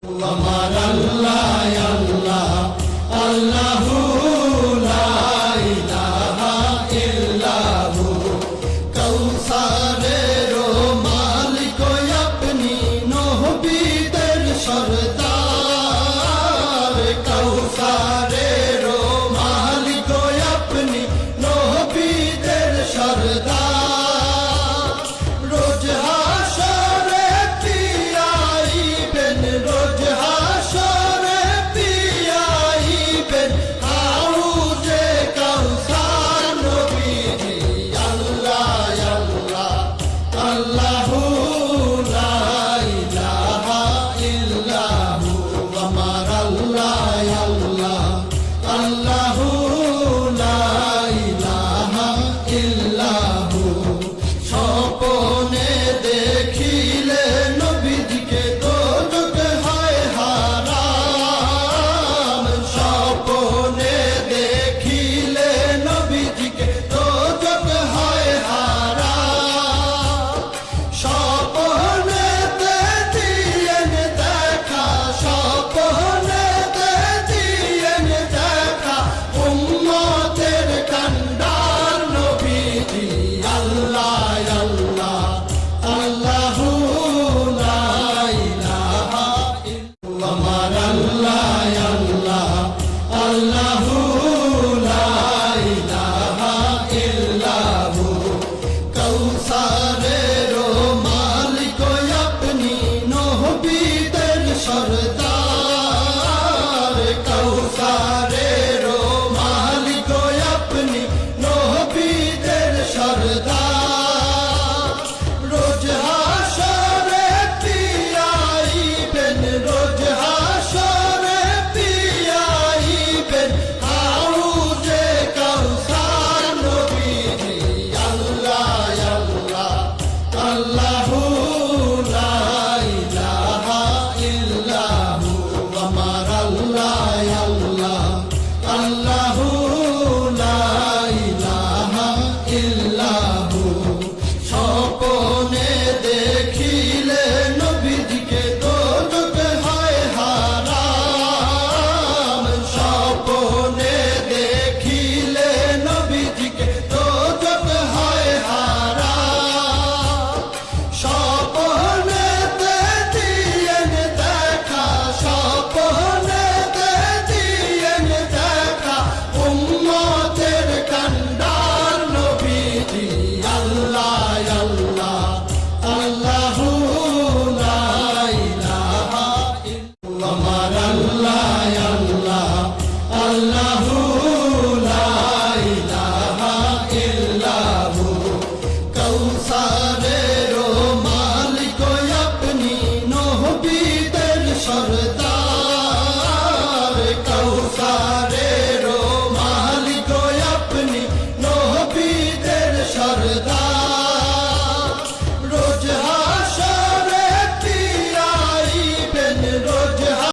আমার আল্লাহ আল্লাহ আল্লাহু লা ইলাহা ইল্লাহু কৌসারের মালিক আপনি নবীদের সরদার কৌসারের মালিক আপনি নবীদের সরদার রোজ হাসরে পিয়াইবেন রোজ হাসরে পিয়াইবেন হাউজে কাউসার নবীজি আল্লাহ আল্লাহ আল্লাহু লা ইলাহা ইল্লাহু আমার আল্লাহ আল্লাহ আল্লাহু লা ইলাহা ইল্লাহু স্বপ্নে দেখিলে নবীজিকে দোজখ হয় হারাম স্বপ্নে দেখিলে নবীজিকে দোজখ হয় হারাম স্বপ্নেতে দিয়েন দেখা স্বপ্নেতে দিয়েন দেখা উম্মতের কান্ডার নবীজি আল্লাহ আল্লাহ আল্লাহু লা ইলাহা ইল্লাল্লাহ আমার আল্লাহ আল্লাহ আল্লাহু লা ইলাহা ইল্লাহু কৌসারের মালিক আপনি নবীদের সরদার কৌসারের মালিক আপনি নবীদের সরদার রোজ হাসরে পিয়াইবেন রোজ হাসরে পিয়াইবেন হাউজে কাউসার নবীজি আল্লাহ আল্লাহ আল্লাহু লা ইলাহা ইল্লাহু আমার আল্লাহ আল্লাহ আল্লাহু লা ইলাহা ইল্লাহু স্বপ্নে দেখিলে নবীজিকে দোজখ হয় হারাম স্বপ্নে দেখিলে নবীজিকে দোজখ হয় হারাম স্বপ্নেতে দিয়েন দেখা স্বপ্নেতে দিয়েন দেখা উম্মতের কান্ডার নবীজি আল্লাহ আল্লাহ আল্লাহু লা ইলাহা ইল্লাল্লাহ আমার আল্লাহ আল্লাহ আল্লাহু লা ইলাহা ইল্লাহু কৌসার